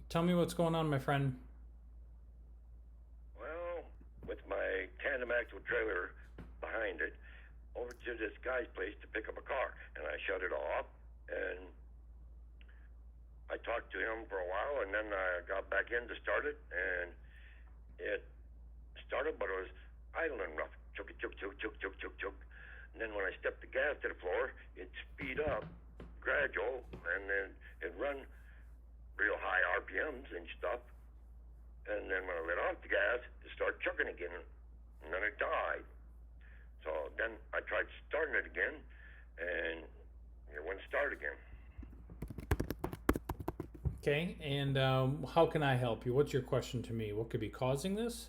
Tell me what's going on, my friend. Well, with my tandem axle trailer behind it, over to this guy's place to pick up a car, and I shut it off, and I talked to him for a while, and then I got back in to start it, and it started, but it was idling rough, chook, chook, chook, chook, chook, chook, chook. And then when I stepped the gas to the floor, it speed up, gradual, and then it run real high RPMs and stuff. And then when I let off the gas, it started chugging again, and then it died. So then I tried starting it again, and it wouldn't start again. Okay, and how can I help you? What's your question to me? What could be causing this?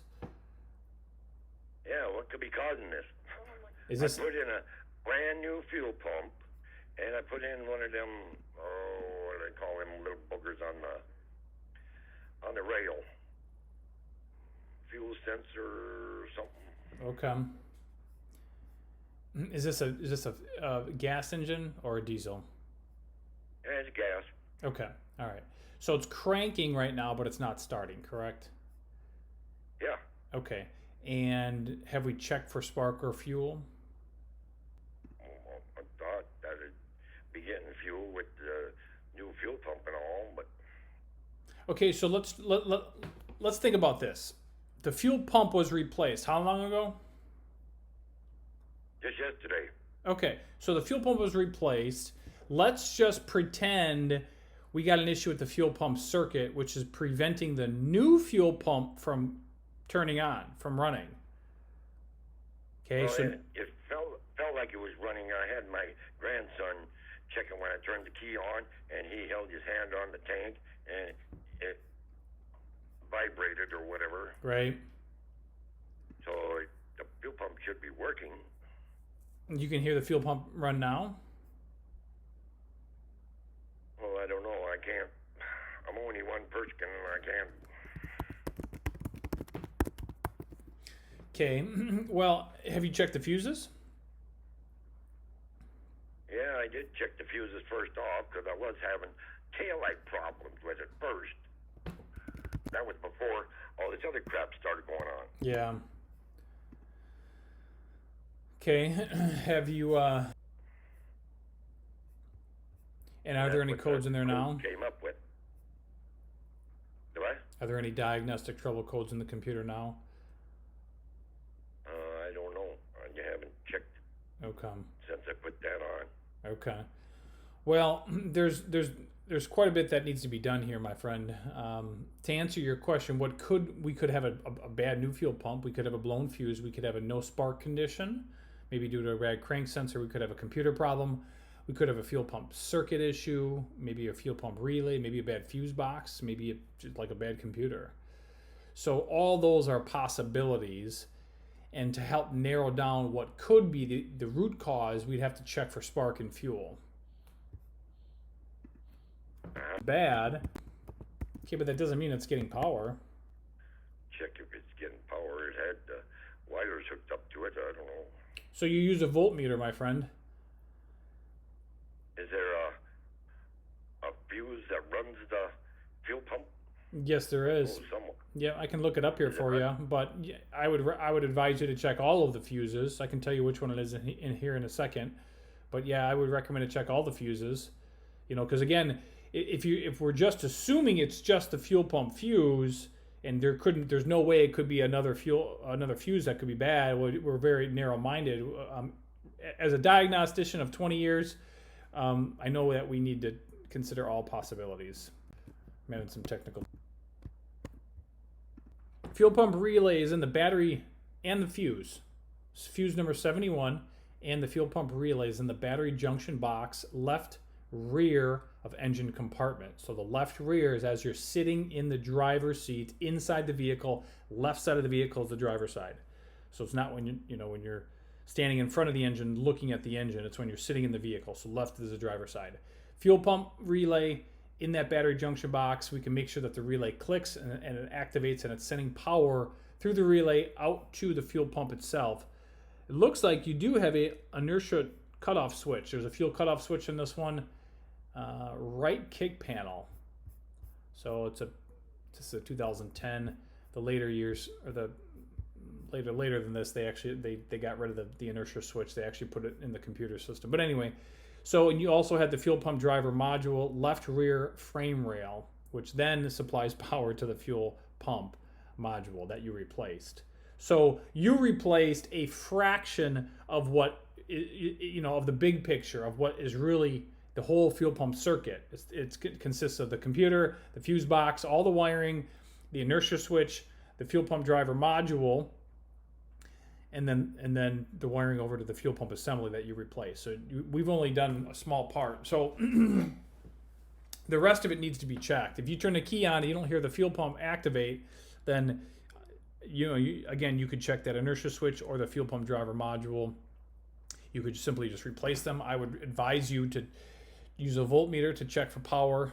Yeah, what could be causing this? Is I this put in a brand new fuel pump, and I put in one of them, what do they call them, little boogers on the rail. Fuel sensor or something. okay? Is this a gas engine or a diesel? Yeah, it's gas. Okay, all right. So it's cranking right now, but it's not starting, correct? Yeah. Okay. And have we checked for spark or fuel? Well, I thought that it'd be getting fuel with the new fuel pump and all, but Okay, so let's think about this. The fuel pump was replaced. How long ago? just yesterday. Okay, so the fuel pump was replaced. Let's just pretend we got an issue with the fuel pump circuit, which is preventing the new fuel pump from turning on, from running. Okay, Well, so it felt like it was running. I had my grandson checking when I turned the key on, and he held his hand on the tank, and it vibrated or whatever. right, So the fuel pump should be working. you can hear the fuel pump run now. Well, I don't know. I can't. I'm only one person, and I can't. Okay, well, have you checked the fuses? Yeah, I did check the fuses first off because I was having taillight problems with it first. That was before all this other crap started going on. Yeah. Okay, have you, and are there That's any what codes the in there now? code came up with. Do I? Are there any diagnostic trouble codes in the computer now? I don't know. You haven't checked Okay. since I put that on. Okay. Well, there's quite a bit that needs to be done here, my friend. To answer your question, we could have a bad new fuel pump. We could have a blown fuse. We could have a no spark condition, maybe due to a bad crank sensor. We could have a computer problem. We could have a fuel pump circuit issue, maybe a fuel pump relay, maybe a bad fuse box, maybe just like a bad computer. So all those are possibilities. And to help narrow down what could be the root cause, we'd have to check for spark and fuel. Bad. Okay, but that doesn't mean it's getting power. Check if it's getting power. It had wires hooked up to it. I don't know. So you use a voltmeter, my friend. Is there a fuse that runs the fuel pump? Yes, there is. Oh, somewhere. Yeah, I can look it up here for you, but I would advise you to check all of the fuses. I can tell you which one it is in here in a second, but yeah, I would recommend to check all the fuses. You know, because again, if we're just assuming it's just the fuel pump fuse, and there's no way it could be another fuse that could be bad. We're very narrow-minded. As a diagnostician of 20 years, I know that we need to consider all possibilities. I'm having some technical. Fuel pump relay is in the battery and the fuse. Fuse number 71 and the fuel pump relay is in the battery junction box left rear of engine compartment. So the left rear is as you're sitting in the driver's seat inside the vehicle. Left side of the vehicle is the driver's side. So it's not when when you're standing in front of the engine looking at the engine. It's when you're sitting in the vehicle. So left is the driver's side. Fuel pump relay in that battery junction box. We can make sure that the relay clicks and it activates and it's sending power through the relay out to the fuel pump itself. It looks like you do have a inertia cutoff switch. There's a fuel cutoff switch in this one, right kick panel. So it's this is 2010. The later years, or the later than this, they got rid of the inertia switch. They actually put it in the computer system. But anyway, so, and you also had the fuel pump driver module, left rear frame rail, which then supplies power to the fuel pump module that you replaced. So you replaced a fraction of what, of the big picture of what is really the whole fuel pump circuit. It consists of the computer, the fuse box, all the wiring, the inertia switch, the fuel pump driver module, and then the wiring over to the fuel pump assembly that you replace. So we've only done a small part. So the rest of it needs to be checked. If you turn the key on and you don't hear the fuel pump activate, then you could check that inertia switch or the fuel pump driver module. You could simply just replace them. I would advise you to use a voltmeter to check for power,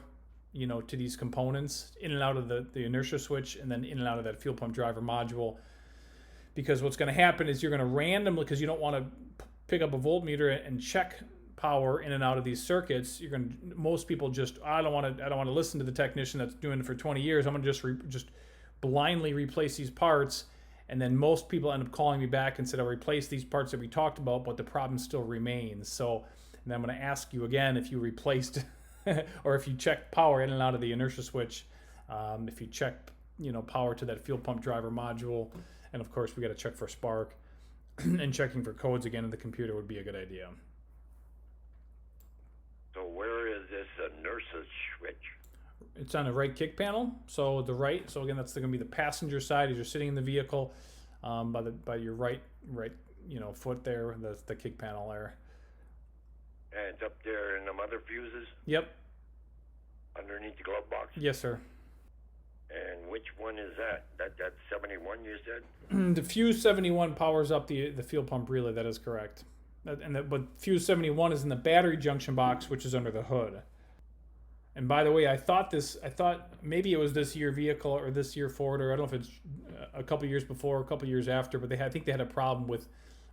to these components in and out of the inertia switch, and then in and out of that fuel pump driver module. Because what's going to happen is you're going to randomly, because you don't want to pick up a voltmeter and check power in and out of these circuits. Most people just, I don't want to listen to the technician that's doing it for 20 years. I'm going to just blindly replace these parts, and then most people end up calling me back and said, I'll replace these parts that we talked about, but the problem still remains. So, and I'm going to ask you again if you replaced or if you checked power in and out of the inertia switch, if you checked power to that fuel pump driver module, and of course we got to check for spark, and checking for codes again in the computer would be a good idea. So where is this inertia switch? It's on the right kick panel. So again, that's going to be the passenger side as you're sitting in the vehicle, by your right foot there, the kick panel there. And it's up there in them other fuses? Yep. Underneath the glove box? Yes, sir. And which one is that? That's 71, you said? The fuse 71 powers up the fuel pump relay. That is correct. But fuse 71 is in the battery junction box, which is under the hood. And by the way, I thought maybe it was this year vehicle or this year Ford, or I don't know if it's a couple years before, a couple years after, but I think they had a problem with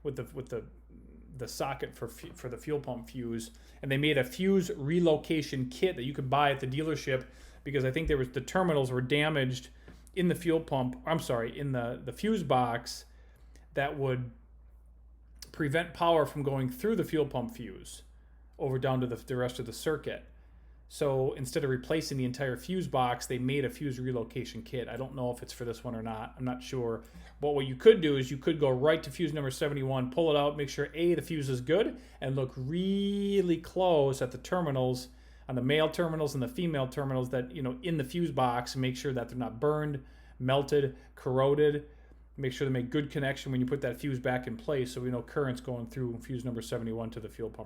the socket for the fuel pump fuse, and they made a fuse relocation kit that you could buy at the dealership, because I think the terminals were damaged in the fuel pump. I'm sorry, in the fuse box, that would prevent power from going through the fuel pump fuse over down to the rest of the circuit. So instead of replacing the entire fuse box, they made a fuse relocation kit. I don't know if it's for this one or not. I'm not sure. But what you could do is you could go right to fuse number 71, pull it out, make sure the fuse is good, and look really close at the terminals, on the male terminals and the female terminals that, in the fuse box, and make sure that they're not burned, melted, corroded. Make sure to make good connection when you put that fuse back in place, so we know current's going through fuse number 71 to the fuel pump.